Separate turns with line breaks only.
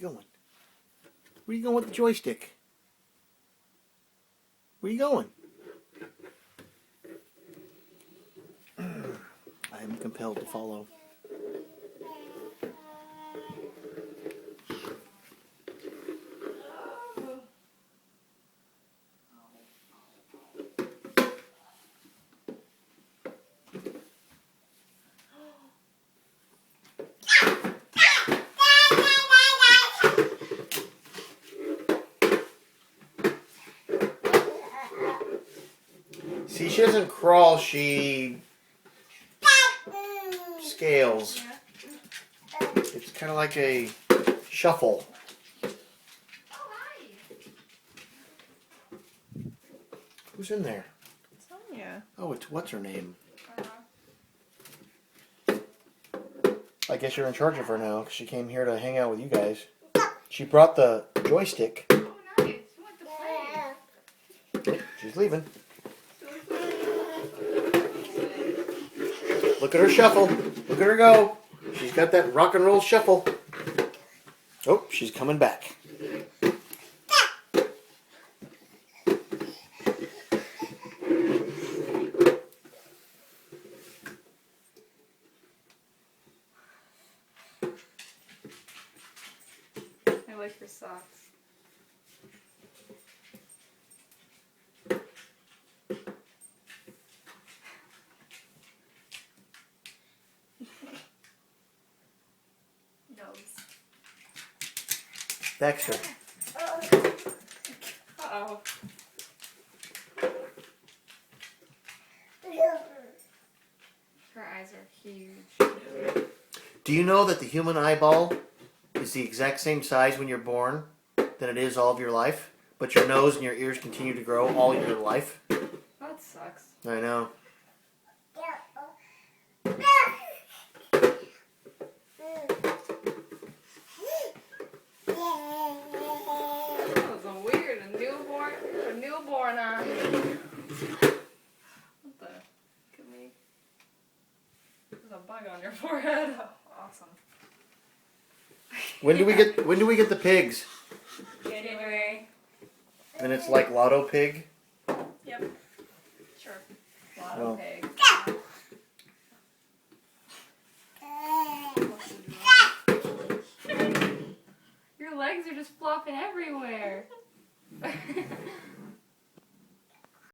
going? Where are you going with the joystick? Where are you going? I am compelled to follow. See, she doesn't crawl, she scales. It's kind of like a shuffle. Who's in there?
Sonia.
Oh, it's what's her name? I guess you're in charge of her now because she came here to hang out with you guys. She brought the joystick.
Oh, nice. You want to play.
She's leaving. Look at her shuffle. Look at her go. She's got that rock and roll shuffle. Oh, she's coming back.
I like her socks. Nose.
Dexter.
Uh-oh. Her eyes are huge.
Do you know that the human eyeball is the exact same size when you're born than it is all of your life? But your nose and your ears continue to grow all your life?
That sucks.
I know.
That was weird. A newborn eye. What the? Look at me. There's a bug on your forehead. Oh, awesome.
When do we get the pigs?
January.
And it's like Lotto Pig?
Yep. Sure. Lotto
Well.
pig. Your legs are just flopping everywhere.